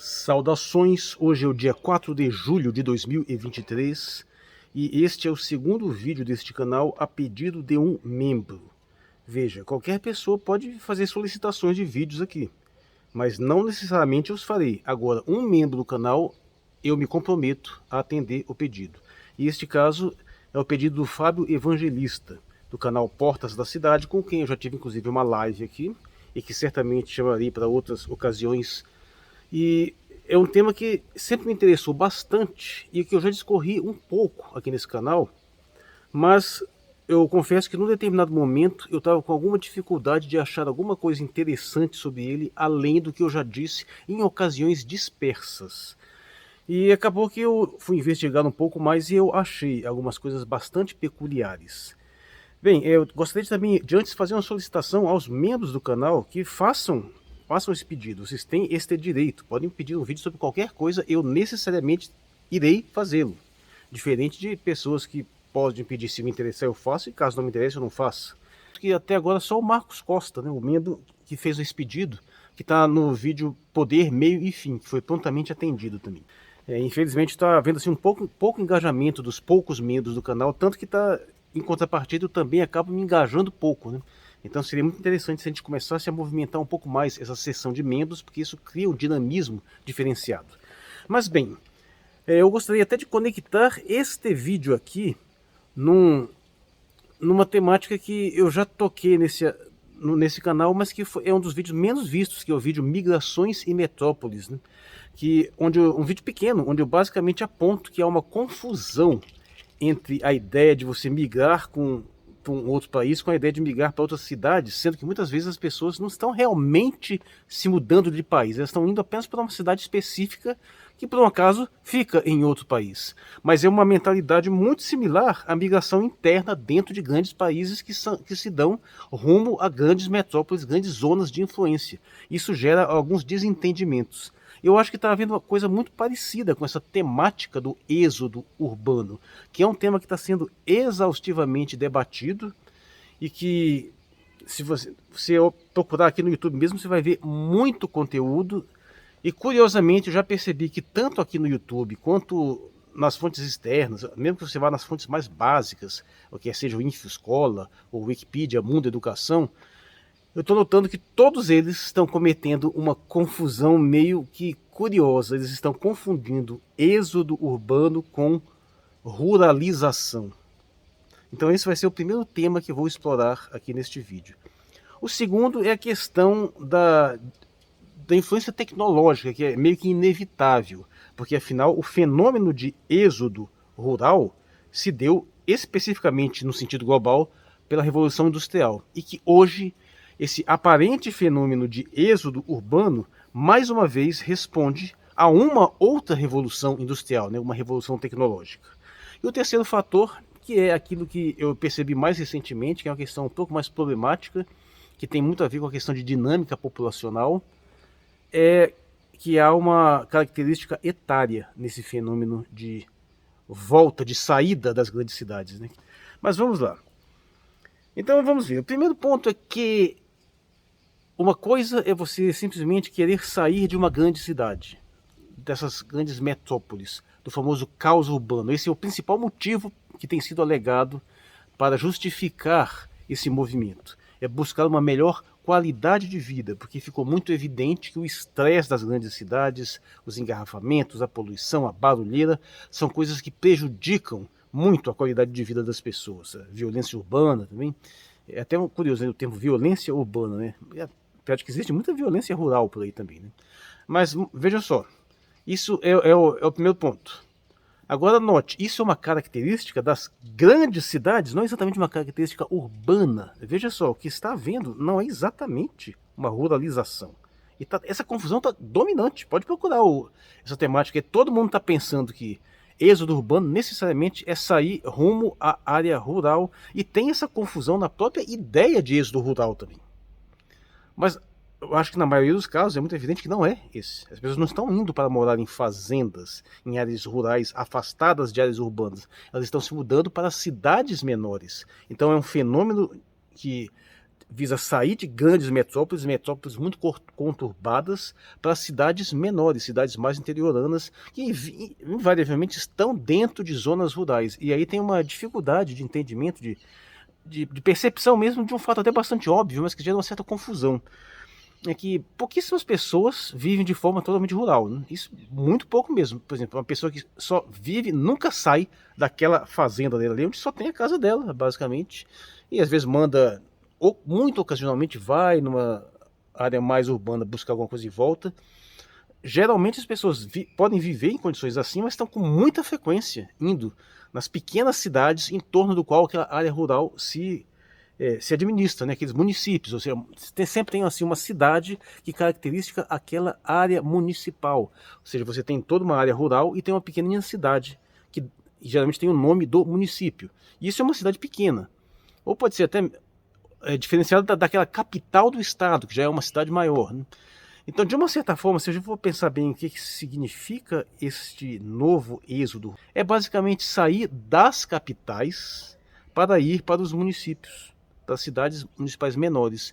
Saudações, hoje é o dia 4 de julho de 2023 e este é o segundo vídeo deste canal a pedido de um membro. Veja, qualquer pessoa pode fazer solicitações de vídeos aqui, mas não necessariamente eu os farei. Agora, um membro do canal, eu me comprometo a atender o pedido. E este caso é o pedido do Fábio Evangelista, do canal Portas da Cidade, com quem eu já tive inclusive uma live aqui, e que certamente chamarei para outras ocasiões. E é um tema que sempre me interessou bastante e que eu já discorri um pouco aqui nesse canal, mas eu confesso que num determinado momento eu estava com alguma dificuldade de achar alguma coisa interessante sobre ele, além do que eu já disse em ocasiões dispersas. E acabou que eu fui investigar um pouco mais e eu achei algumas coisas bastante peculiares. Bem, eu gostaria também de antes fazer uma solicitação aos membros do canal que façam esse pedido. Vocês têm este direito, podem pedir um vídeo sobre qualquer coisa, eu necessariamente irei fazê-lo. Diferente de pessoas que podem pedir, se me interessar eu faço, e caso não me interesse eu não faço. Que até agora só o Marcos Costa, né, o membro que fez esse pedido, que está no vídeo Poder, Meio e Fim, que foi prontamente atendido também. Infelizmente está havendo assim, um pouco engajamento dos poucos membros do canal, tanto que está, em contrapartida, eu também acabo me engajando pouco, né? Então seria muito interessante se a gente começasse a movimentar um pouco mais essa seção de membros, porque isso cria um dinamismo diferenciado. Mas bem, eu gostaria até de conectar este vídeo aqui numa temática que eu já toquei nesse canal, mas que é um dos vídeos menos vistos, que é o vídeo Migrações e Metrópoles, né? Um vídeo pequeno, onde eu basicamente aponto que há uma confusão entre a ideia de você migrar para um outro país com a ideia de migrar para outras cidades, sendo que muitas vezes as pessoas não estão realmente se mudando de país, elas estão indo apenas para uma cidade específica que por um acaso fica em outro país. Mas é uma mentalidade muito similar à migração interna dentro de grandes países que se dão rumo a grandes metrópoles, grandes zonas de influência. Isso gera alguns desentendimentos. Eu acho que está havendo uma coisa muito parecida com essa temática do êxodo urbano, que é um tema que está sendo exaustivamente debatido e que, se você procurar aqui no YouTube mesmo, você vai ver muito conteúdo. E curiosamente eu já percebi que tanto aqui no YouTube quanto nas fontes externas, mesmo que você vá nas fontes mais básicas, o que seja o InfoEscola, ou Wikipedia, Mundo Educação, eu estou notando que todos eles estão cometendo uma confusão meio que curiosa. Eles estão confundindo êxodo urbano com ruralização. Então esse vai ser o primeiro tema que eu vou explorar aqui neste vídeo. O segundo é a questão da influência tecnológica, que é meio que inevitável, porque afinal o fenômeno de êxodo rural se deu especificamente no sentido global pela Revolução Industrial, e que hoje esse aparente fenômeno de êxodo urbano, mais uma vez, responde a uma outra revolução industrial, né, uma revolução tecnológica. E o terceiro fator, que é aquilo que eu percebi mais recentemente, que é uma questão um pouco mais problemática, que tem muito a ver com a questão de dinâmica populacional, é que há uma característica etária nesse fenômeno de volta, de saída das grandes cidades, né? Mas vamos lá. Então vamos ver. O primeiro ponto é que uma coisa é você simplesmente querer sair de uma grande cidade, dessas grandes metrópoles, do famoso caos urbano. Esse é o principal motivo que tem sido alegado para justificar esse movimento. É buscar uma melhor qualidade de vida, porque ficou muito evidente que o estresse das grandes cidades, os engarrafamentos, a poluição, a barulheira, são coisas que prejudicam muito a qualidade de vida das pessoas. A violência urbana também. É até curioso, né, o termo violência urbana, né? Acho que existe muita violência rural por aí também, né? Mas veja só, isso é o primeiro ponto. Agora note, isso é uma característica das grandes cidades, não é exatamente uma característica urbana. Veja só, o que está havendo não é exatamente uma ruralização. E essa confusão está dominante. Pode procurar essa temática. Todo mundo está pensando que êxodo urbano necessariamente é sair rumo à área rural. E tem essa confusão na própria ideia de êxodo rural também. Mas eu acho que na maioria dos casos é muito evidente que não é esse. As pessoas não estão indo para morar em fazendas, em áreas rurais afastadas de áreas urbanas. Elas estão se mudando para cidades menores. Então é um fenômeno que visa sair de grandes metrópoles, metrópoles muito conturbadas, para cidades menores, cidades mais interioranas, que invariavelmente estão dentro de zonas rurais. E aí tem uma dificuldade de entendimento, de percepção mesmo de um fato até bastante óbvio, mas que gera uma certa confusão. É que pouquíssimas pessoas vivem de forma totalmente rural, né? Isso muito pouco mesmo. Por exemplo, uma pessoa que só vive, nunca sai daquela fazenda dela ali, onde só tem a casa dela, basicamente, e às vezes manda, ou muito ocasionalmente vai numa área mais urbana buscar alguma coisa e volta. Geralmente as pessoas podem viver em condições assim, mas estão com muita frequência indo nas pequenas cidades em torno do qual aquela área rural se administra, né, aqueles municípios, ou seja, sempre tem assim uma cidade que caracteriza aquela área municipal, ou seja, você tem toda uma área rural e tem uma pequenininha cidade que geralmente tem o nome do município. E isso é uma cidade pequena, ou pode ser até diferenciada daquela capital do estado, que já é uma cidade maior, né? Então, de uma certa forma, se a gente for pensar bem o que significa este novo êxodo, é basicamente sair das capitais para ir para os municípios, das cidades municipais menores.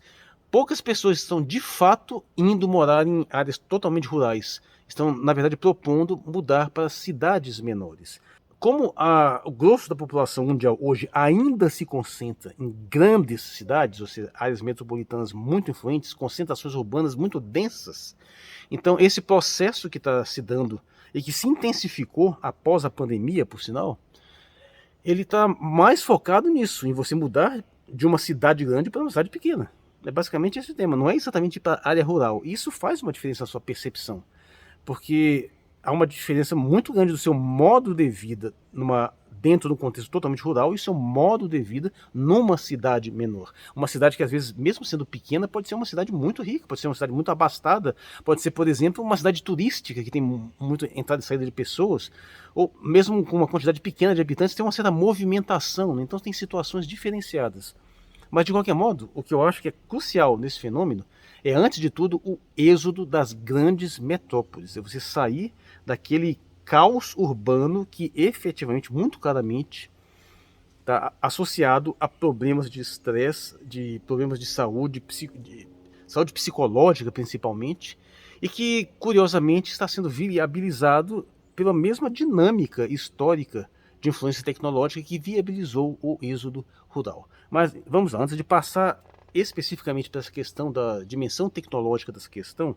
Poucas pessoas estão de fato indo morar em áreas totalmente rurais. Estão, na verdade, propondo mudar para cidades menores. Como o grosso da população mundial hoje ainda se concentra em grandes cidades, ou seja, áreas metropolitanas muito influentes, concentrações urbanas muito densas, então esse processo que está se dando e que se intensificou após a pandemia, por sinal, ele está mais focado nisso, em você mudar de uma cidade grande para uma cidade pequena. É basicamente esse o tema, não é exatamente para a área rural. Isso faz uma diferença na sua percepção, porque há uma diferença muito grande do seu modo de vida dentro de um contexto totalmente rural e seu modo de vida numa cidade menor. Uma cidade que, às vezes, mesmo sendo pequena, pode ser uma cidade muito rica, pode ser uma cidade muito abastada, pode ser, por exemplo, uma cidade turística que tem muita entrada e saída de pessoas, ou mesmo com uma quantidade pequena de habitantes, tem uma certa movimentação, né? Então tem situações diferenciadas. Mas, de qualquer modo, o que eu acho que é crucial nesse fenômeno é, antes de tudo, o êxodo das grandes metrópoles. É você sair daquele caos urbano que efetivamente, muito claramente, está associado a problemas de estresse, de problemas de saúde psicológica principalmente, e que, curiosamente, está sendo viabilizado pela mesma dinâmica histórica de influência tecnológica que viabilizou o êxodo rural. Mas vamos lá, antes de passar especificamente para essa questão da dimensão tecnológica dessa questão,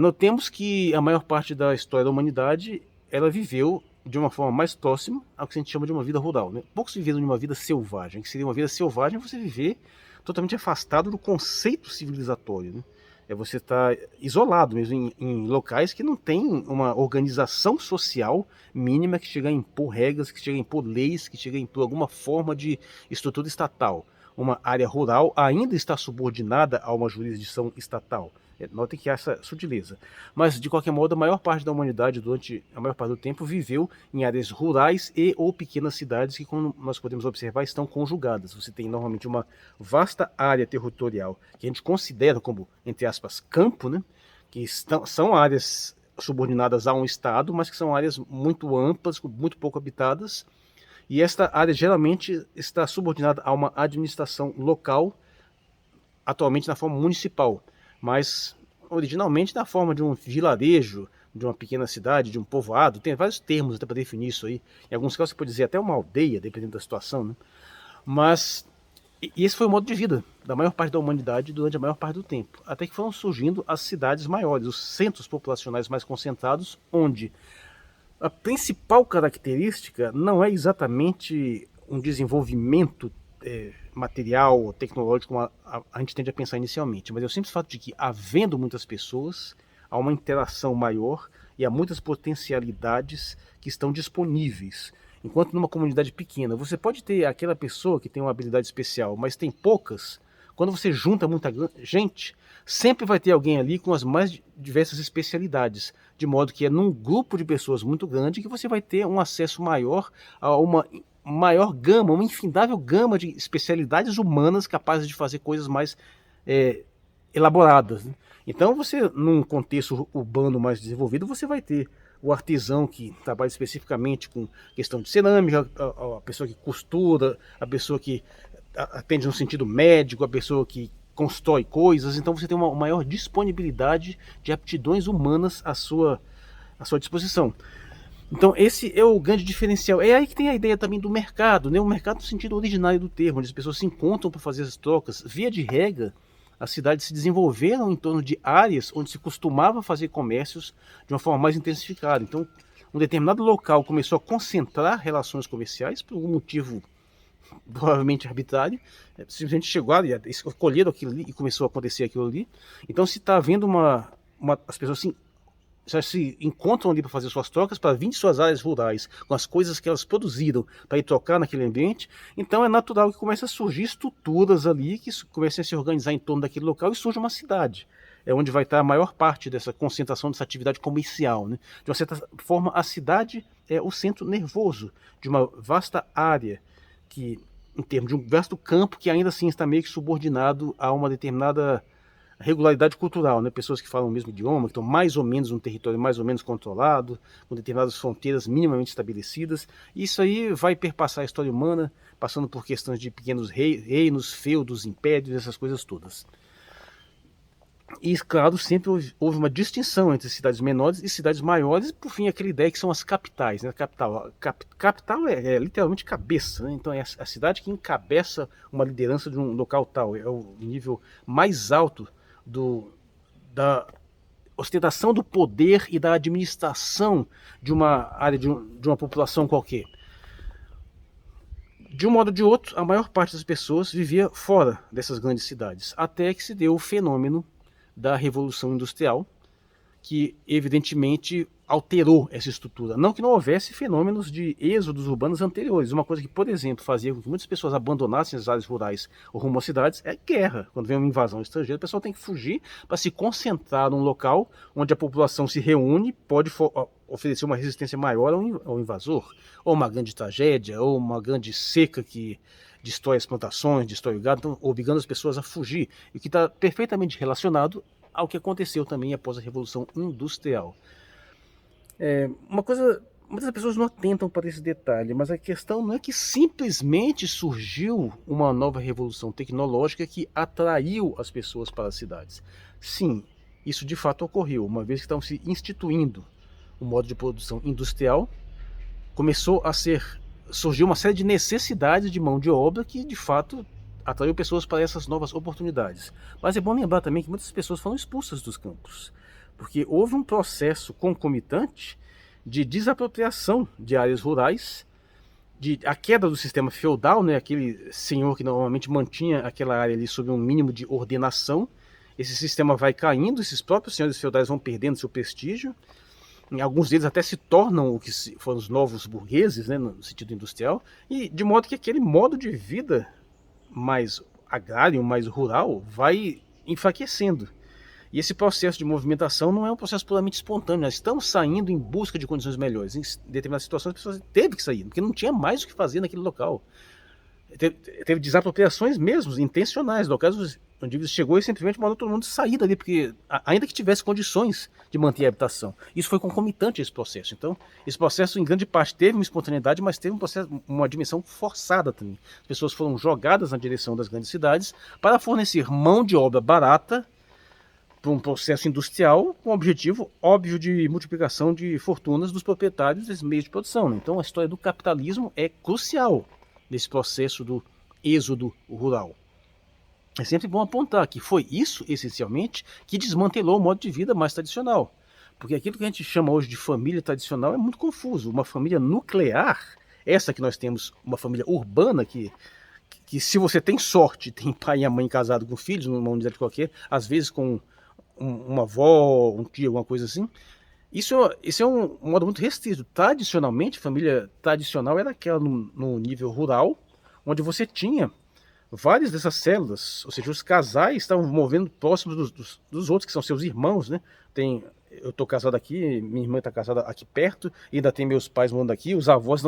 notemos que a maior parte da história da humanidade ela viveu de uma forma mais próxima ao que a gente chama de uma vida rural, né? Poucos viveram de uma vida selvagem, que seria uma vida selvagem você viver totalmente afastado do conceito civilizatório, né? É você estar isolado mesmo em locais que não tem uma organização social mínima que chega a impor regras, que chega a impor leis, que chega a impor alguma forma de estrutura estatal. Uma área rural ainda está subordinada a uma jurisdição estatal. Notem que há essa sutileza. Mas, de qualquer modo, a maior parte da humanidade, durante a maior parte do tempo, viveu em áreas rurais e ou pequenas cidades que, como nós podemos observar, estão conjugadas. Você tem, normalmente, uma vasta área territorial que a gente considera como, entre aspas, campo, né? Que são áreas subordinadas a um estado, mas que são áreas muito amplas, muito pouco habitadas. E esta área, geralmente, está subordinada a uma administração local, atualmente na forma municipal, mas originalmente na forma de um vilarejo, de uma pequena cidade, de um povoado. Tem vários termos até para definir isso aí. Em alguns casos você pode dizer até uma aldeia, dependendo da situação, né? Mas esse foi o modo de vida da maior parte da humanidade durante a maior parte do tempo, até que foram surgindo as cidades maiores, os centros populacionais mais concentrados, onde a principal característica não é exatamente um desenvolvimento material ou tecnológico como a gente tende a pensar inicialmente, mas é o simples fato de que, havendo muitas pessoas, há uma interação maior e há muitas potencialidades que estão disponíveis. Enquanto numa comunidade pequena, você pode ter aquela pessoa que tem uma habilidade especial, mas tem poucas. Quando você junta muita gente, sempre vai ter alguém ali com as mais diversas especialidades, de modo que é num grupo de pessoas muito grande que você vai ter um acesso maior a uma maior gama, uma infindável gama de especialidades humanas capazes de fazer coisas mais elaboradas, né? Então você, num contexto urbano mais desenvolvido, você vai ter o artesão que trabalha especificamente com questão de cerâmica, a pessoa que costura, a pessoa que atende no sentido médico, a pessoa que constrói coisas, então você tem uma maior disponibilidade de aptidões humanas à sua disposição. Então esse é o grande diferencial. É aí que tem a ideia também do mercado, né? O mercado no sentido originário do termo, onde as pessoas se encontram para fazer as trocas. Via de regra, as cidades se desenvolveram em torno de áreas onde se costumava fazer comércios de uma forma mais intensificada. Então, um determinado local começou a concentrar relações comerciais por algum motivo provavelmente arbitrário, simplesmente chegou ali, escolheram aquilo ali e começou a acontecer aquilo ali. Então, se está havendo as pessoas assim, já se encontram ali para fazer suas trocas, para vir de suas áreas rurais, com as coisas que elas produziram, para ir trocar naquele ambiente, então é natural que comece a surgir estruturas ali, que comecem a se organizar em torno daquele local e surja uma cidade. É onde vai estar a maior parte dessa concentração, dessa atividade comercial, né? De uma certa forma, a cidade é o centro nervoso de uma vasta área, que, em termos de um vasto campo, que ainda assim está meio que subordinado a uma determinada regularidade cultural, né? Pessoas que falam o mesmo idioma, que estão mais ou menos num território mais ou menos controlado, com determinadas fronteiras minimamente estabelecidas. Isso aí vai perpassar a história humana, passando por questões de pequenos reinos, feudos, impérios, essas coisas todas. E, claro, sempre houve uma distinção entre cidades menores e cidades maiores, e, por fim, aquela ideia que são as capitais. Né? Capital é literalmente cabeça, né? Então é a cidade que encabeça uma liderança de um local tal, é o nível mais alto da ostentação do poder e da administração de uma área, de uma população qualquer. De um modo ou de outro, a maior parte das pessoas vivia fora dessas grandes cidades, até que se deu o fenômeno da Revolução Industrial, que evidentemente alterou essa estrutura. Não que não houvesse fenômenos de êxodos urbanos anteriores. Uma coisa que, por exemplo, fazia com que muitas pessoas abandonassem as áreas rurais ou rumo às cidades é guerra. Quando vem uma invasão estrangeira, o pessoal tem que fugir para se concentrar num local onde a população se reúne, pode oferecer uma resistência maior ao invasor, ou uma grande tragédia, ou uma grande seca que destrói as plantações, destrói o gado, então, obrigando as pessoas a fugir, e que está perfeitamente relacionado ao que aconteceu também após a Revolução Industrial. Muitas pessoas não atentam para esse detalhe, mas a questão não é que simplesmente surgiu uma nova revolução tecnológica que atraiu as pessoas para as cidades. Sim, isso de fato ocorreu, uma vez que estavam se instituindo o modo de produção industrial, surgiu uma série de necessidades de mão de obra que de fato atraiu pessoas para essas novas oportunidades. Mas é bom lembrar também que muitas pessoas foram expulsas dos campos, porque houve um processo concomitante de desapropriação de áreas rurais, a queda do sistema feudal, né, aquele senhor que normalmente mantinha aquela área ali sob um mínimo de ordenação. Esse sistema vai caindo, esses próprios senhores feudais vão perdendo seu prestígio, alguns deles até se tornam o que foram os novos burgueses, né, no sentido industrial, e de modo que aquele modo de vida mais agrário, mais rural, vai enfraquecendo. E esse processo de movimentação não é um processo puramente espontâneo. Nós estamos saindo em busca de condições melhores. Em determinadas situações, as pessoas teve que sair, porque não tinha mais o que fazer naquele local. Teve desapropriações mesmo, intencionais, locais onde o indivíduo chegou e simplesmente mandou todo mundo sair dali, porque ainda que tivesse condições de manter a habitação. Isso foi concomitante a esse processo. Então, esse processo, em grande parte, teve uma espontaneidade, mas teve uma dimensão forçada também. As pessoas foram jogadas na direção das grandes cidades para fornecer mão de obra barata para um processo industrial com o objetivo óbvio de multiplicação de fortunas dos proprietários desses meios de produção. Então, a história do capitalismo é crucial nesse processo do êxodo rural. É sempre bom apontar que foi isso, essencialmente, que desmantelou o modo de vida mais tradicional. Porque aquilo que a gente chama hoje de família tradicional é muito confuso. Uma família nuclear, essa que nós temos, uma família urbana, que se você tem sorte, tem pai e a mãe casados com filhos, numa unidade qualquer, às vezes com uma avó, um tio, alguma coisa assim, isso é um modo muito restrito. Tradicionalmente, família tradicional era aquela no nível rural, onde você tinha várias dessas células, ou seja, os casais estavam movendo próximos dos outros, que são seus irmãos, né? Eu estou casado aqui, minha irmã está casada aqui perto, e ainda tem meus pais morando aqui, os avós,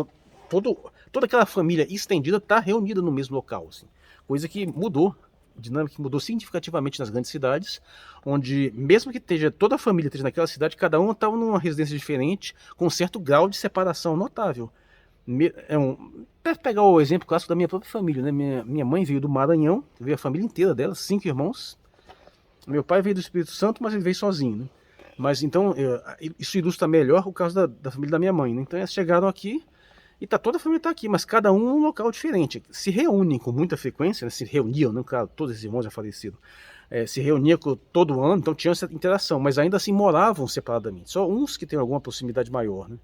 toda aquela família estendida está reunida no mesmo local, assim. Coisa que mudou, dinâmica que mudou significativamente nas grandes cidades, onde mesmo que toda a família esteja naquela cidade, cada um estava numa residência diferente, com um certo grau de separação notável. Para pegar o exemplo clássico da minha própria família, né? Minha mãe veio do Maranhão, veio a família inteira dela, 5 irmãos. Meu pai veio do Espírito Santo, mas ele veio sozinho, né? Mas então, isso ilustra melhor o caso da família da minha mãe, né? Então eles chegaram aqui e toda a família está aqui, mas cada um num local diferente. Se reúnem com muita frequência, né? Se reuniam, né? Claro, todos esses irmãos já falecidos. Se reuniam todo ano, então tinha essa interação, mas ainda assim moravam separadamente. Só uns que têm alguma proximidade maior, né?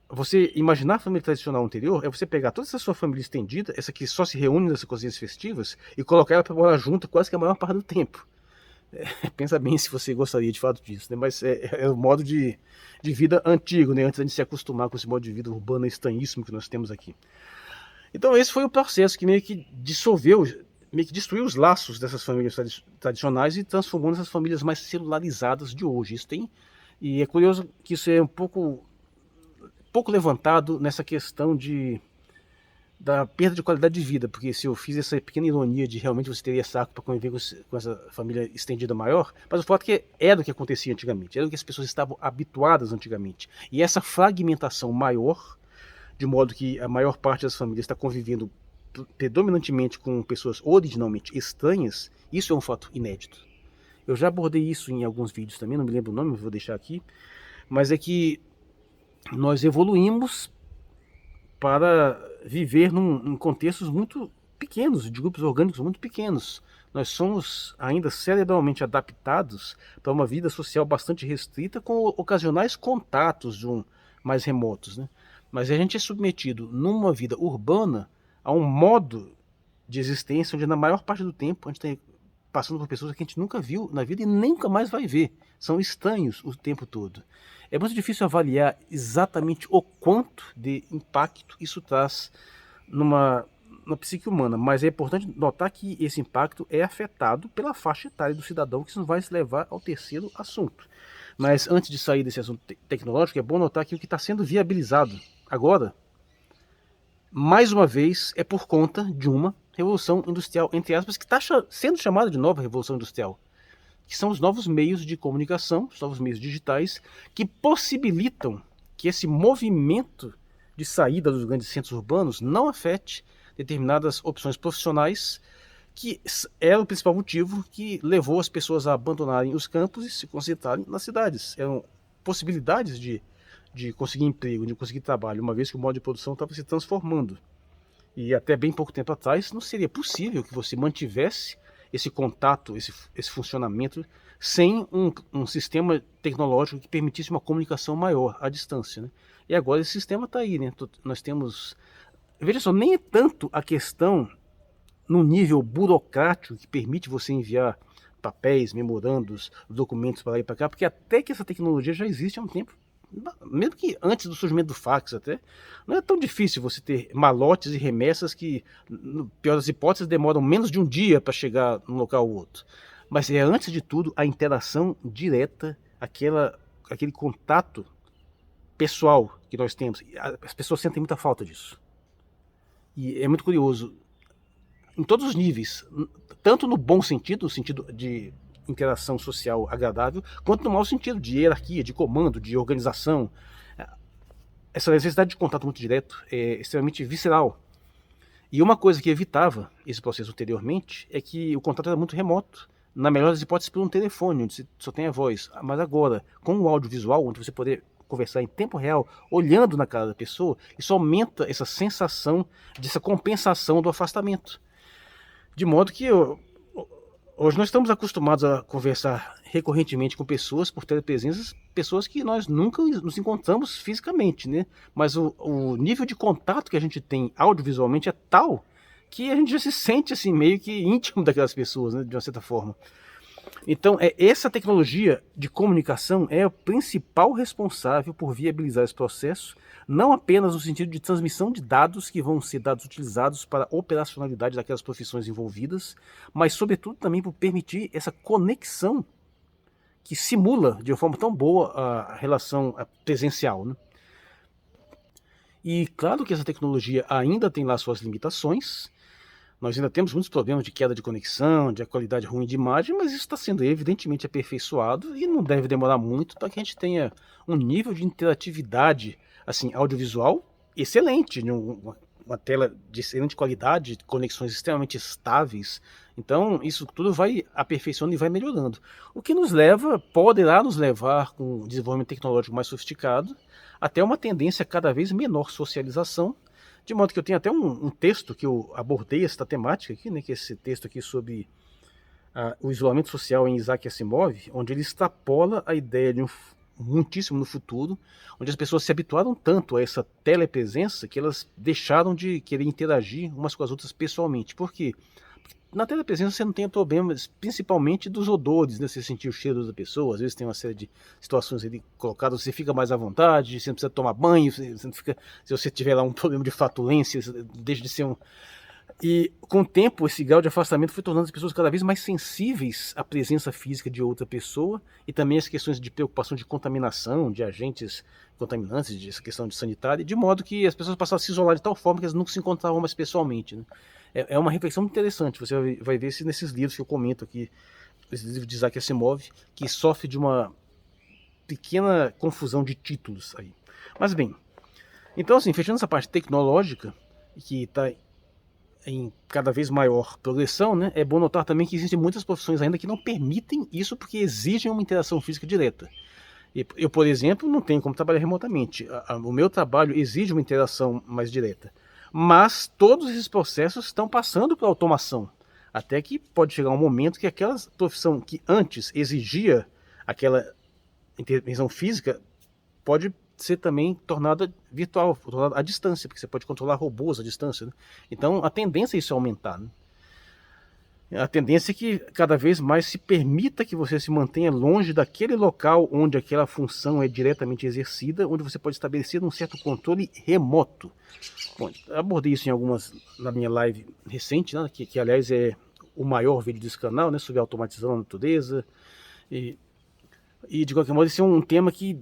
Você imaginar a família tradicional anterior é você pegar toda essa sua família estendida, essa que só se reúne nas cozinhas festivas, e colocar ela para morar junto quase que a maior parte do tempo. Pensa bem se você gostaria de fato disso, né? Mas é o modo de vida antigo, né? Antes de se acostumar com esse modo de vida urbano estranhíssimo que nós temos aqui. Então esse foi o processo que meio que dissolveu, meio que destruiu os laços dessas famílias tradicionais e transformou nessas famílias mais celularizadas de hoje. E é curioso que isso é um pouco levantado nessa questão da perda de qualidade de vida, porque se eu fiz essa pequena ironia de realmente você teria saco para conviver com essa família estendida maior, mas o fato é que era o que acontecia antigamente, era o que as pessoas estavam habituadas antigamente. E essa fragmentação maior, de modo que a maior parte das famílias está convivendo predominantemente com pessoas originalmente estranhas, isso é um fato inédito. Eu já abordei isso em alguns vídeos também, não me lembro o nome, vou deixar aqui, mas é que nós evoluímos para viver em contextos muito pequenos, de grupos orgânicos muito pequenos. Nós somos ainda cerebralmente adaptados para uma vida social bastante restrita, com ocasionais contatos mais remotos, né? Mas a gente é submetido numa vida urbana a um modo de existência onde na maior parte do tempo a gente está passando por pessoas que a gente nunca viu na vida e nunca mais vai ver. São estranhos o tempo todo. É muito difícil avaliar exatamente o quanto de impacto isso traz na psique humana, mas é importante notar que esse impacto é afetado pela faixa etária do cidadão, que isso vai se levar ao terceiro assunto. Mas antes de sair desse assunto tecnológico, é bom notar que o que está sendo viabilizado agora, mais uma vez, é por conta de uma revolução industrial, entre aspas, que está sendo chamada de nova revolução industrial, que são os novos meios de comunicação, os novos meios digitais, que possibilitam que esse movimento de saída dos grandes centros urbanos não afete determinadas opções profissionais, que era o principal motivo que levou as pessoas a abandonarem os campos e se concentrarem nas cidades. Eram possibilidades de conseguir emprego, de conseguir trabalho, uma vez que o modo de produção estava se transformando. E até bem pouco tempo atrás não seria possível que você mantivesse esse contato, esse funcionamento, sem um sistema tecnológico que permitisse uma comunicação maior à distância, né? E agora esse sistema está aí, né? Nós temos... Veja só, nem é tanto a questão no nível burocrático que permite você enviar papéis, memorandos, documentos para lá e para cá, porque até que essa tecnologia já existe há um tempo, mesmo que antes do surgimento do fax até, não é tão difícil você ter malotes e remessas que, no pior das hipóteses, demoram menos de um dia para chegar num local ou outro. Mas é, antes de tudo, a interação direta, aquele contato pessoal que nós temos. As pessoas sentem muita falta disso. E é muito curioso, em todos os níveis, tanto no bom sentido, no sentido de interação social agradável, quanto no mau sentido, de hierarquia, de comando, de organização. Essa necessidade de contato muito direto é extremamente visceral. E uma coisa que evitava esse processo anteriormente é que o contato era muito remoto, na melhor das hipóteses por um telefone, onde você só tem a voz. Mas agora, com o audiovisual, onde você poder conversar em tempo real, olhando na cara da pessoa, isso aumenta essa sensação dessa compensação do afastamento. De modo que hoje nós estamos acostumados a conversar recorrentemente com pessoas por telepresenças, pessoas que nós nunca nos encontramos fisicamente, né? Mas o nível de contato que a gente tem audiovisualmente é tal que a gente já se sente assim meio que íntimo daquelas pessoas, né? De uma certa forma. Então, essa tecnologia de comunicação é o principal responsável por viabilizar esse processo, não apenas no sentido de transmissão de dados que vão ser dados utilizados para a operacionalidade daquelas profissões envolvidas, mas sobretudo também por permitir essa conexão que simula de uma forma tão boa a relação presencial, né? E claro que essa tecnologia ainda tem lá suas limitações. Nós ainda temos muitos problemas de queda de conexão, de qualidade ruim de imagem, mas isso está sendo evidentemente aperfeiçoado e não deve demorar muito para que a gente tenha um nível de interatividade assim, audiovisual excelente, uma tela de excelente qualidade, conexões extremamente estáveis. Então, isso tudo vai aperfeiçoando e vai melhorando. O que poderá nos levar, com o desenvolvimento tecnológico mais sofisticado, até uma tendência a cada vez menor socialização, de modo que eu tenho até um texto que eu abordei essa temática aqui, né, que é esse texto aqui sobre o isolamento social em Isaac Asimov, onde ele extrapola a ideia de muitíssimo no futuro, onde as pessoas se habituaram tanto a essa telepresença que elas deixaram de querer interagir umas com as outras pessoalmente. Por quê? Porque na telepresença você não tem problemas, principalmente dos odores, né? Você sentir o cheiro da pessoa, às vezes tem uma série de situações ali colocadas, você fica mais à vontade, você não precisa tomar banho, você não fica, se você tiver lá um problema de flatulência, deixa de ser um... E com o tempo, esse grau de afastamento foi tornando as pessoas cada vez mais sensíveis à presença física de outra pessoa e também as questões de preocupação de contaminação, de agentes contaminantes, de essa questão de sanitária, de modo que as pessoas passaram a se isolar de tal forma que elas nunca se encontravam mais pessoalmente. Né? É uma reflexão muito interessante, você vai ver isso nesses livros que eu comento aqui, esse livro de Isaac Asimov, que sofre de uma pequena confusão de títulos aí. Mas bem, então assim, fechando essa parte tecnológica, que está em cada vez maior progressão, né, é bom notar também que existem muitas profissões ainda que não permitem isso porque exigem uma interação física direta. Eu, por exemplo, não tenho como trabalhar remotamente. O meu trabalho exige uma interação mais direta. Mas todos esses processos estão passando para automação. Até que pode chegar um momento que aquela profissão que antes exigia aquela intervenção física pode ser também tornada virtual, tornada à distância, porque você pode controlar robôs à distância. Né? Então a tendência é isso aumentar. Né? A tendência é que cada vez mais se permita que você se mantenha longe daquele local onde aquela função é diretamente exercida, onde você pode estabelecer um certo controle remoto. Bom, abordei isso na minha live recente, né, que aliás é o maior vídeo desse canal, né, sobre automatização da natureza. E de qualquer modo, esse é um tema que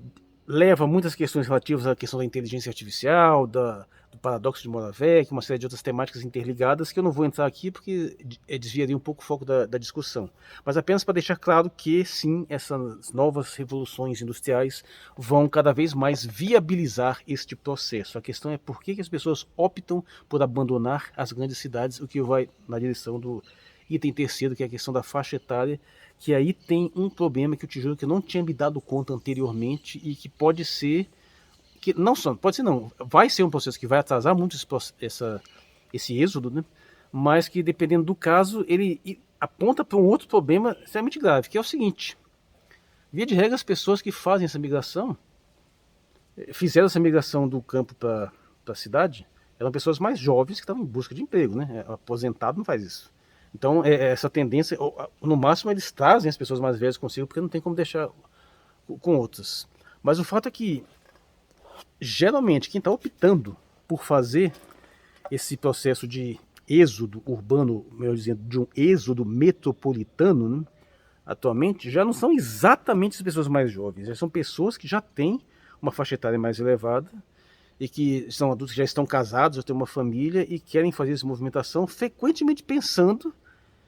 leva muitas questões relativas à questão da inteligência artificial, do paradoxo de Moravec, uma série de outras temáticas interligadas que eu não vou entrar aqui porque desviaria um pouco o foco da discussão. Mas apenas para deixar claro que sim, essas novas revoluções industriais vão cada vez mais viabilizar este processo. A questão é por que as pessoas optam por abandonar as grandes cidades, o que vai na direção do item terceiro, que é a questão da faixa etária, que aí tem um problema que eu te juro que eu não tinha me dado conta anteriormente e que pode ser, que não só, pode ser não, vai ser um processo que vai atrasar muito esse êxodo, né? Mas que dependendo do caso, ele aponta para um outro problema extremamente grave, que é o seguinte: via de regra, as pessoas que fazem essa migração, fizeram essa migração do campo para a cidade, eram pessoas mais jovens que estavam em busca de emprego, né? Aposentado não faz isso. Então, essa tendência, no máximo eles trazem as pessoas mais velhas consigo, porque não tem como deixar com outras. Mas o fato é que, geralmente, quem está optando por fazer esse processo de êxodo urbano, melhor dizendo, de um êxodo metropolitano, né, atualmente, já não são exatamente as pessoas mais jovens, já são pessoas que já têm uma faixa etária mais elevada e que são adultos que já estão casados, já têm uma família e querem fazer essa movimentação, frequentemente pensando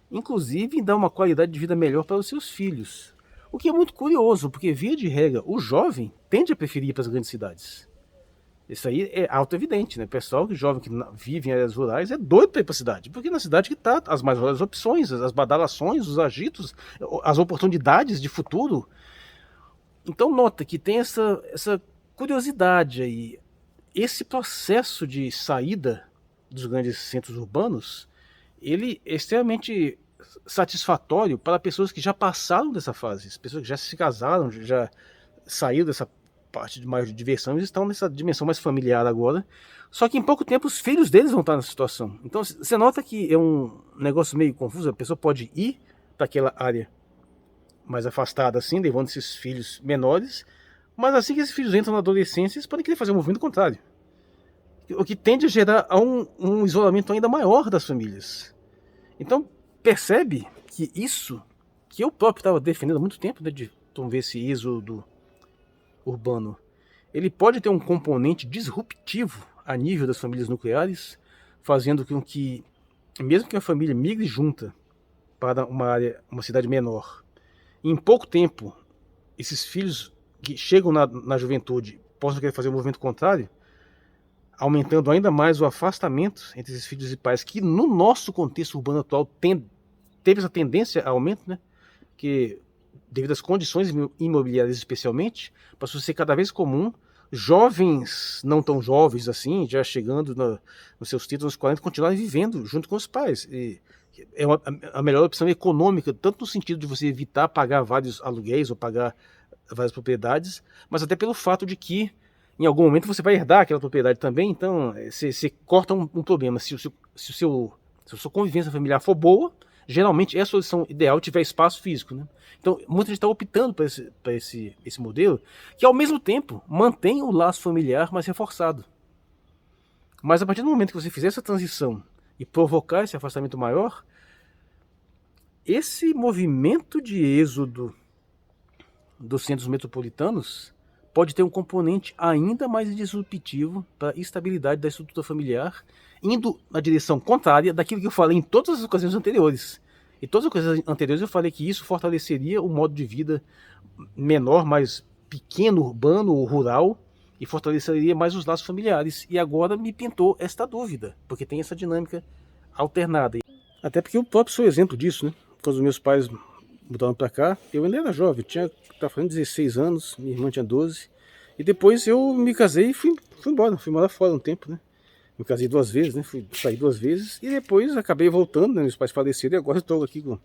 inclusive em dar uma qualidade de vida melhor para os seus filhos. O que é muito curioso, porque via de regra, o jovem tende a preferir ir para as grandes cidades. Isso aí é auto-evidente, né? O pessoal jovem que vive em áreas rurais é doido para ir para a cidade, porque é na cidade que está as maiores opções, as badalações, os agitos, as oportunidades de futuro. Então nota que tem essa curiosidade aí. Esse processo de saída dos grandes centros urbanos, ele é extremamente satisfatório para pessoas que já passaram dessa fase, as pessoas que já se casaram, já saíram dessa parte de maior diversão e estão nessa dimensão mais familiar agora. Só que em pouco tempo os filhos deles vão estar nessa situação. Então você nota que é um negócio meio confuso. A pessoa pode ir para aquela área mais afastada assim, levando esses filhos menores, mas assim que esses filhos entram na adolescência, eles podem querer fazer um movimento contrário, o que tende a gerar um isolamento ainda maior das famílias. Então percebe que isso, que eu próprio estava defendendo há muito tempo, né, de ver esse êxodo urbano, ele pode ter um componente disruptivo a nível das famílias nucleares, fazendo com que, mesmo que a família migre junta para uma cidade menor, em pouco tempo, esses filhos que chegam na juventude possam querer fazer o movimento contrário, aumentando ainda mais o afastamento entre esses filhos e pais, que no nosso contexto urbano atual teve essa tendência a aumento, né? Que devido às condições imobiliárias especialmente, passou a ser cada vez comum jovens, não tão jovens assim, já chegando nos seus títulos aos 40, continuarem vivendo junto com os pais. E é a melhor opção econômica, tanto no sentido de você evitar pagar vários aluguéis ou pagar várias propriedades, mas até pelo fato de que em algum momento você vai herdar aquela propriedade também, então você corta um problema. Se a sua convivência familiar for boa, geralmente é a solução ideal tiver espaço físico, né? Então, muita gente está optando por esse modelo, que ao mesmo tempo mantém o laço familiar mais reforçado. Mas a partir do momento que você fizer essa transição e provocar esse afastamento maior, esse movimento de êxodo dos centros metropolitanos pode ter um componente ainda mais disruptivo para a estabilidade da estrutura familiar, indo na direção contrária daquilo que eu falei em todas as ocasiões anteriores. Em todas as ocasiões anteriores eu falei que isso fortaleceria o modo de vida menor, mais pequeno, urbano ou rural, e fortaleceria mais os laços familiares. E agora me pintou esta dúvida, porque tem essa dinâmica alternada. Até porque eu próprio sou exemplo disso, né? Quando os meus pais mudaram para cá, eu ainda era jovem, estava fazendo 16 anos, minha irmã tinha 12, e depois eu me casei e fui embora, fui morar fora um tempo, né? Me casei 2 vezes, né? Saí 2 vezes, e depois acabei voltando, né? Meus pais faleceram, e agora estou aqui com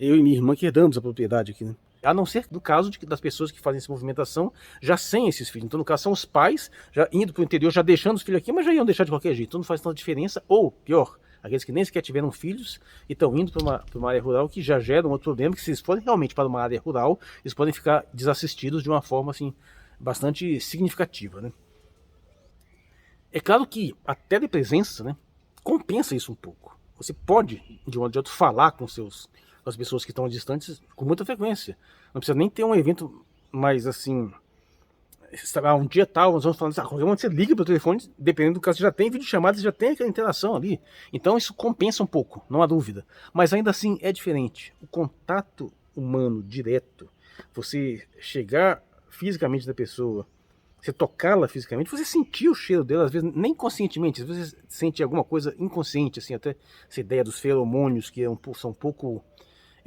eu e minha irmã que herdamos a propriedade aqui, né? A não ser do caso das pessoas que fazem essa movimentação já sem esses filhos. Então, no caso, são os pais já indo para o interior, já deixando os filhos aqui, mas já iam deixar de qualquer jeito. Então não faz tanta diferença. Ou, pior, aqueles que nem sequer tiveram filhos e estão indo para uma área rural, que já gera um outro problema, que se eles forem realmente para uma área rural, eles podem ficar desassistidos de uma forma assim, bastante significativa, né? É claro que a telepresença, né, compensa isso um pouco. Você pode, de um modo ou de outro, falar com as pessoas que estão distantes com muita frequência. Não precisa nem ter um evento mais assim, um dia tal, nós vamos falando assim, qualquer momento você liga para o telefone, dependendo do caso, você já tem videochamada, você já tem aquela interação ali. Então isso compensa um pouco, não há dúvida. Mas ainda assim é diferente. O contato humano direto, você chegar fisicamente da pessoa, você tocá-la fisicamente, você sentir o cheiro dela, às vezes nem conscientemente, às vezes você sente alguma coisa inconsciente, assim, até essa ideia dos feromônios que são um pouco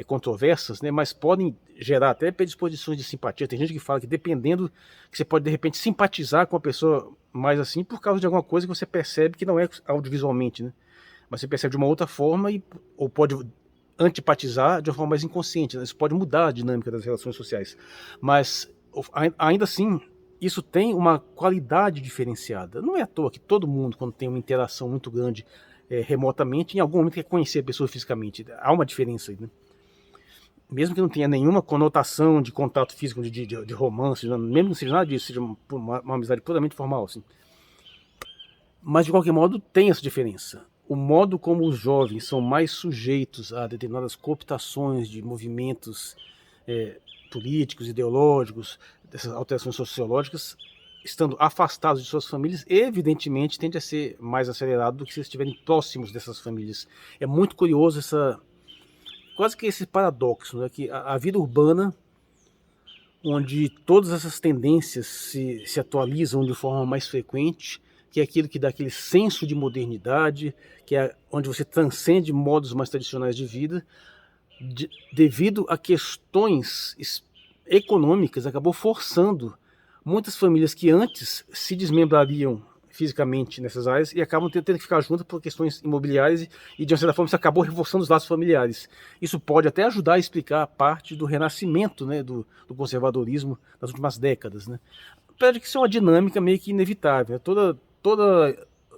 controversas, né, mas podem gerar até predisposições de simpatia. Tem gente que fala que dependendo, que você pode de repente simpatizar com a pessoa mais assim por causa de alguma coisa que você percebe que não é audiovisualmente, né, mas você percebe de uma outra forma ou pode antipatizar de uma forma mais inconsciente, né? Isso pode mudar a dinâmica das relações sociais, mas ainda assim isso tem uma qualidade diferenciada. Não é à toa que todo mundo, quando tem uma interação muito grande remotamente, em algum momento quer conhecer a pessoa fisicamente. Há uma diferença aí, né? Mesmo que não tenha nenhuma conotação de contato físico, de romance, mesmo que não seja nada disso, seja uma amizade puramente formal, assim. Mas, de qualquer modo, tem essa diferença. O modo como os jovens são mais sujeitos a determinadas cooptações de movimentos políticos, ideológicos, dessas alterações sociológicas, estando afastados de suas famílias, evidentemente tende a ser mais acelerado do que se estiverem próximos dessas famílias. É muito curioso quase que esse paradoxo, né, que a vida urbana, onde todas essas tendências se atualizam de forma mais frequente, que é aquilo que dá aquele senso de modernidade, que é onde você transcende modos mais tradicionais de vida, devido a questões econômicas, acabou forçando muitas famílias que antes se desmembrariam fisicamente nessas áreas e acabam tendo que ficar juntas por questões imobiliárias e de uma certa forma isso acabou reforçando os laços familiares. Isso pode até ajudar a explicar parte do renascimento, né, do conservadorismo das últimas décadas, né? Apesar de que isso é uma dinâmica meio que inevitável, né? Todo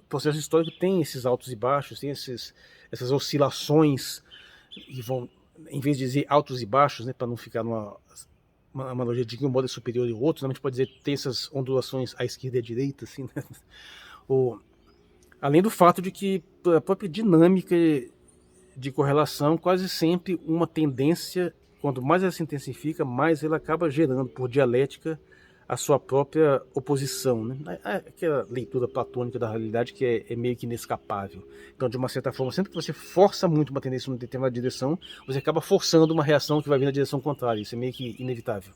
processo histórico tem esses altos e baixos, tem essas oscilações que vão, em vez de dizer altos e baixos, né, para não ficar uma analogia de que um modo é superior ao outro, a gente pode dizer que tem essas ondulações à esquerda e à direita, assim, né? Além do fato de que a própria dinâmica de correlação, quase sempre uma tendência, quanto mais ela se intensifica, mais ela acaba gerando por dialética a sua própria oposição, né? Aquela leitura platônica da realidade que é meio que inescapável. Então, de uma certa forma, sempre que você força muito uma tendência em uma determinada direção, você acaba forçando uma reação que vai vir na direção contrária. Isso é meio que inevitável.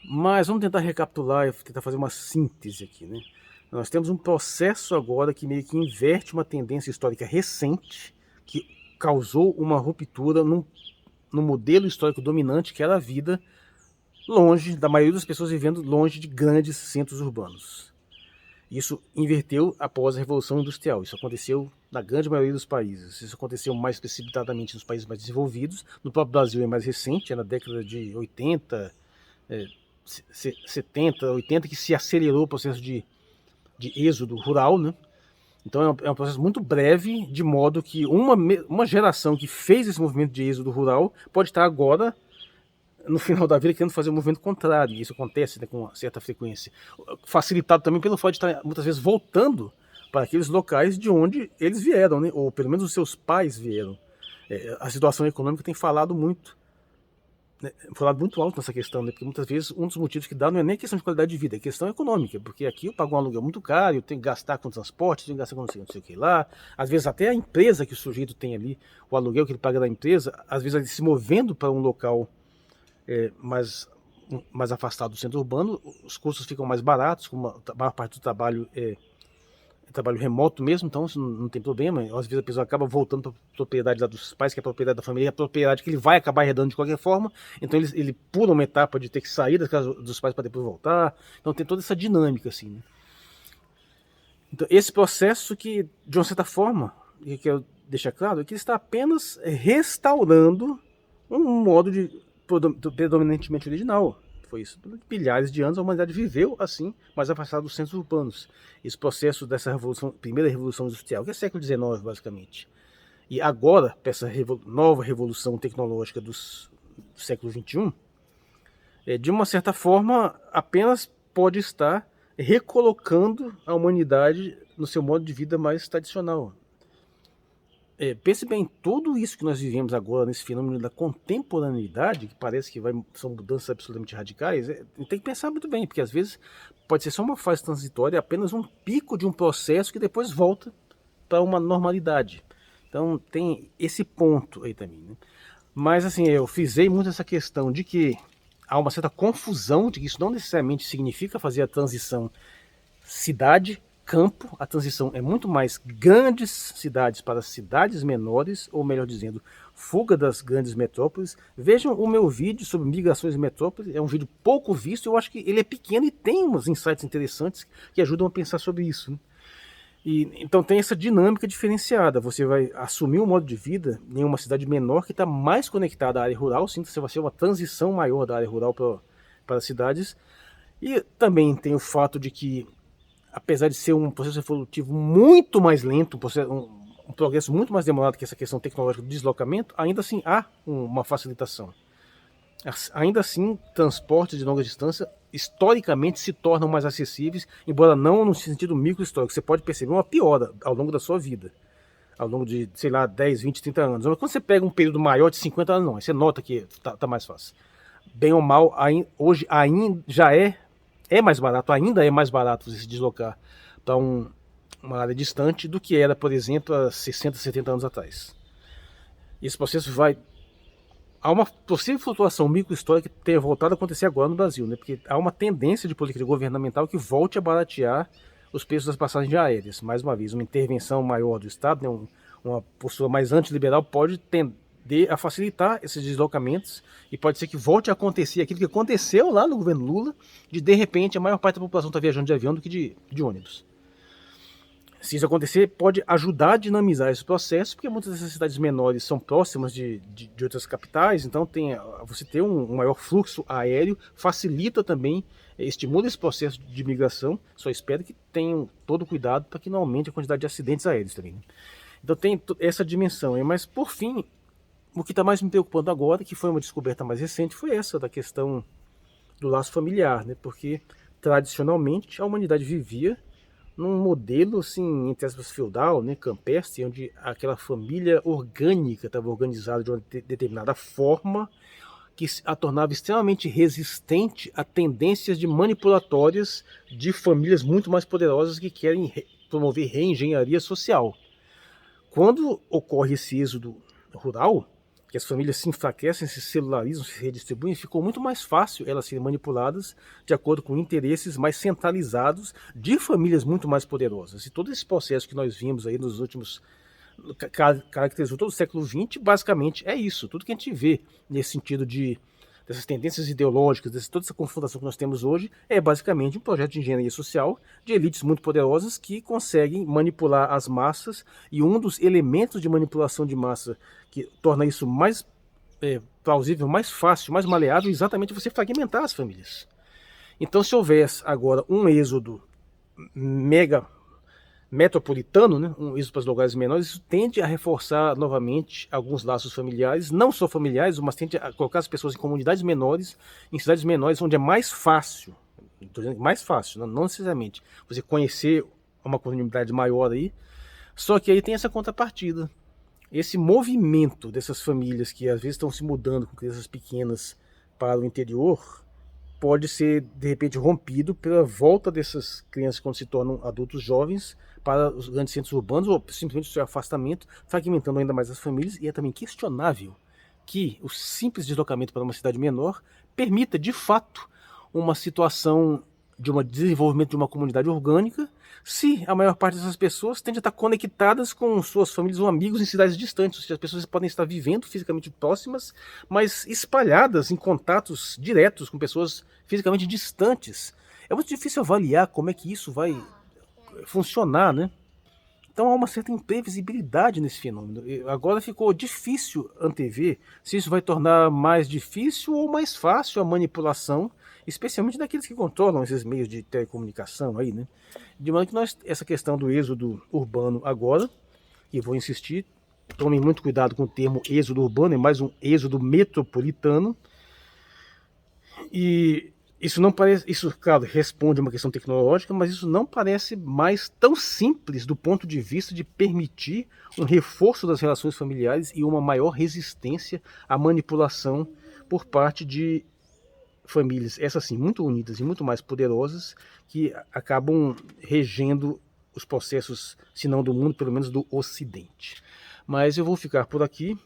Mas vamos tentar recapitular e tentar fazer uma síntese aqui, né? Nós temos um processo agora que meio que inverte uma tendência histórica recente, que causou uma ruptura no modelo histórico dominante, que era a vida longe, da maioria das pessoas vivendo longe de grandes centros urbanos. Isso inverteu após a Revolução Industrial. Isso aconteceu na grande maioria dos países. Isso aconteceu mais precipitadamente nos países mais desenvolvidos. No próprio Brasil é mais recente, é na década de 80, 70, 80, que se acelerou o processo de êxodo rural, né? Então é um processo muito breve, de modo que uma geração que fez esse movimento de êxodo rural pode estar agora, no final da vida, querendo fazer um movimento contrário. E isso acontece, né, com uma certa frequência. Facilitado também pelo fato de estar muitas vezes voltando para aqueles locais de onde eles vieram, né? Ou pelo menos os seus pais vieram. A situação econômica tem falado muito alto nessa questão, né? Porque muitas vezes um dos motivos que dá não é nem questão de qualidade de vida, é questão econômica, porque aqui eu pago um aluguel muito caro, eu tenho que gastar com transporte, tenho que gastar com não sei o que lá, às vezes até a empresa que o sujeito tem ali, o aluguel que ele paga da empresa, às vezes ele se movendo para um local mais afastado do centro urbano, os custos ficam mais baratos, como a maior parte do trabalho é trabalho remoto mesmo, então isso não tem problema. Às vezes a pessoa acaba voltando para a propriedade lá dos pais, que é a propriedade da família, é a propriedade que ele vai acabar herdando de qualquer forma, então ele pula uma etapa de ter que sair da casa dos pais para depois voltar, então tem toda essa dinâmica assim, né? Então esse processo que, de uma certa forma, que eu quero deixar claro, é que ele está apenas restaurando um modo de predominantemente original. Foi isso. Por milhares de anos a humanidade viveu assim, mas afastada dos centros urbanos. Esse processo dessa primeira revolução industrial, que é século XIX basicamente. E agora, para essa nova revolução tecnológica do século XXI, de uma certa forma, apenas pode estar recolocando a humanidade no seu modo de vida mais tradicional. Pense bem, tudo isso que nós vivemos agora, nesse fenômeno da contemporaneidade, que parece que são mudanças absolutamente radicais, tem que pensar muito bem, porque às vezes pode ser só uma fase transitória, apenas um pico de um processo que depois volta para uma normalidade. Então tem esse ponto aí também, né? Mas assim, eu frisei muito essa questão de que há uma certa confusão, de que isso não necessariamente significa fazer a transição cidade, campo. A transição é muito mais grandes cidades para cidades menores, ou melhor dizendo, fuga das grandes metrópoles. Vejam o meu vídeo sobre migrações em metrópoles, é um vídeo pouco visto, eu acho que ele é pequeno e tem uns insights interessantes que ajudam a pensar sobre isso, né? Então tem essa dinâmica diferenciada, você vai assumir um modo de vida em uma cidade menor que está mais conectada à área rural, sim, você vai ser uma transição maior da área rural para as cidades. E também tem o fato de que, apesar de ser um processo evolutivo muito mais lento, um progresso muito mais demorado que essa questão tecnológica do deslocamento, ainda assim há uma facilitação. Ainda assim, transportes de longa distância historicamente se tornam mais acessíveis, embora não no sentido micro-histórico. Você pode perceber uma piora ao longo da sua vida, ao longo de, sei lá, 10, 20, 30 anos. Mas quando você pega um período maior de 50 anos, não, você nota que tá mais fácil. Bem ou mal, hoje ainda já é mais barato, ainda é mais barato você se deslocar para uma área distante do que era, por exemplo, há 60, 70 anos atrás. Esse processo há uma possível flutuação microhistórica que tenha voltado a acontecer agora no Brasil, né? Porque há uma tendência de política governamental que volte a baratear os preços das passagens aéreas. Mais uma vez, uma intervenção maior do Estado, né? Uma postura mais antiliberal pode tender a facilitar esses deslocamentos e pode ser que volte a acontecer aquilo que aconteceu lá no governo Lula, de repente a maior parte da população está viajando de avião do que de ônibus. Se isso acontecer, pode ajudar a dinamizar esse processo, porque muitas dessas cidades menores são próximas de outras capitais, então você ter um maior fluxo aéreo facilita também, estimula esse processo de migração. Só espero que tenham todo cuidado para que não aumente a quantidade de acidentes aéreos também. Então tem essa dimensão. Mas por fim, o que está mais me preocupando agora, que foi uma descoberta mais recente, foi essa da questão do laço familiar, né? Porque tradicionalmente a humanidade vivia num modelo, assim, entre aspas, feudal, né, campestre, onde aquela família orgânica estava organizada de uma determinada forma que a tornava extremamente resistente a tendências de manipulatórias de famílias muito mais poderosas que querem promover reengenharia social. Quando ocorre esse êxodo rural, que as famílias se enfraquecem, se celularizam, se redistribuem, ficou muito mais fácil elas serem manipuladas de acordo com interesses mais centralizados de famílias muito mais poderosas. E todo esse processo que nós vimos aí nos últimos... caracterizou todo o século XX, basicamente é isso. Tudo que a gente vê nesse sentido dessas tendências ideológicas, toda essa confrontação que nós temos hoje, é basicamente um projeto de engenharia social de elites muito poderosas que conseguem manipular as massas, e um dos elementos de manipulação de massa que torna isso mais plausível, mais fácil, mais maleável, é exatamente você fragmentar as famílias. Então, se houvesse agora um êxodo metropolitano, né, um êxodo para os lugares menores, isso tende a reforçar novamente alguns laços familiares, não só familiares, mas tende a colocar as pessoas em comunidades menores, em cidades menores, onde é mais fácil, mais fácil, não necessariamente, você conhecer uma comunidade maior aí, só que aí tem essa contrapartida. Esse movimento dessas famílias que às vezes estão se mudando com crianças pequenas para o interior, pode ser, de repente, rompido pela volta dessas crianças quando se tornam adultos jovens para os grandes centros urbanos, ou simplesmente o seu afastamento, fragmentando ainda mais as famílias. E é também questionável que o simples deslocamento para uma cidade menor permita, de fato, uma situação de um desenvolvimento de uma comunidade orgânica, se a maior parte dessas pessoas tende a estar conectadas com suas famílias ou amigos em cidades distantes. Ou seja, as pessoas podem estar vivendo fisicamente próximas, mas espalhadas em contatos diretos com pessoas fisicamente distantes. É muito difícil avaliar como é que isso vai funcionar, né? Então há uma certa imprevisibilidade nesse fenômeno. Agora ficou difícil antever se isso vai tornar mais difícil ou mais fácil a manipulação, especialmente daqueles que controlam esses meios de telecomunicação aí, né? De modo que essa questão do êxodo urbano agora, e vou insistir, tomem muito cuidado com o termo êxodo urbano, é mais um êxodo metropolitano. E isso não parece, isso, claro, responde a uma questão tecnológica, mas isso não parece mais tão simples do ponto de vista de permitir um reforço das relações familiares e uma maior resistência à manipulação por parte de famílias, essas sim, muito unidas e muito mais poderosas, que acabam regendo os processos, se não do mundo, pelo menos do Ocidente. Mas eu vou ficar por aqui.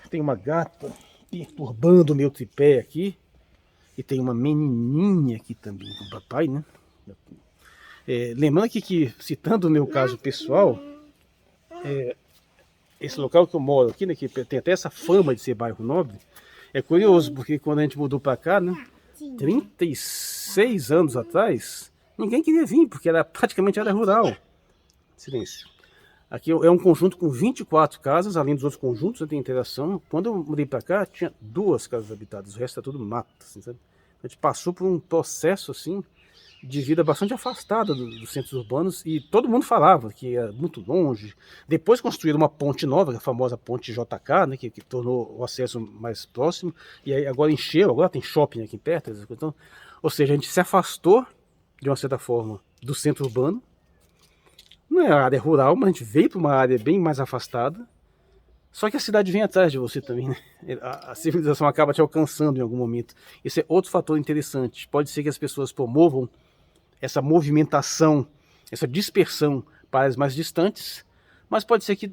Tem uma gata perturbando o meu tripé aqui. E tem uma menininha aqui também com o papai, né? Lembrando aqui que, citando o meu caso pessoal, esse local que eu moro aqui, né, que tem até essa fama de ser bairro nobre, é curioso, porque quando a gente mudou para cá, né, 36 anos atrás, ninguém queria vir, porque era praticamente área rural. Silêncio. Aqui é um conjunto com 24 casas, além dos outros conjuntos, tem interação. Quando eu mudei para cá, tinha 2 casas habitadas, o resto é tudo mato, assim, sabe? A gente passou por um processo assim de vida bastante afastada dos centros urbanos, e todo mundo falava que era muito longe. Depois construíram uma ponte nova, a famosa ponte JK, né, que tornou o acesso mais próximo, e aí agora encheu, agora tem shopping aqui perto. Então, ou seja, a gente se afastou, de uma certa forma, do centro urbano. Não é a área rural, mas a gente veio para uma área bem mais afastada. Só que a cidade vem atrás de você também, né? A civilização acaba te alcançando em algum momento. Esse é outro fator interessante. Pode ser que as pessoas promovam essa movimentação, essa dispersão para áreas mais distantes, mas pode ser que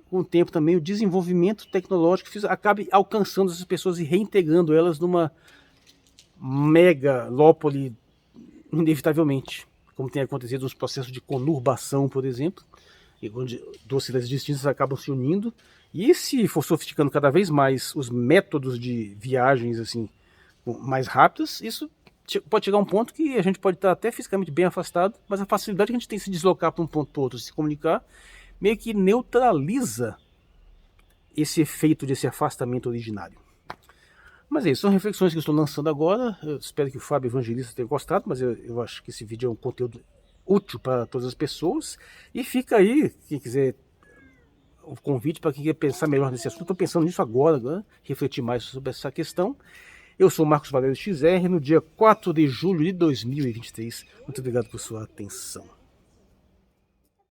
com o tempo também o desenvolvimento tecnológico acabe alcançando essas pessoas e reintegrando elas numa megalópole, inevitavelmente, como tem acontecido nos processos de conurbação, por exemplo, onde 2 cidades distintas acabam se unindo. E se for sofisticando cada vez mais os métodos de viagens assim mais rápidas, isso pode chegar a um ponto que a gente pode estar até fisicamente bem afastado, mas a facilidade que a gente tem de se deslocar para um ponto para outro, se comunicar, meio que neutraliza esse efeito desse afastamento originário. Mas é isso, são reflexões que eu estou lançando agora. Eu espero que o Fábio Evangelista tenha gostado, mas eu acho que esse vídeo é um conteúdo útil para todas as pessoas. E fica aí, quem quiser, o convite para quem quer pensar melhor nesse assunto. Estou pensando nisso agora, refletir mais sobre essa questão. Eu sou o Marcos Valério XR, no dia 4 de julho de 2023. Muito obrigado por sua atenção.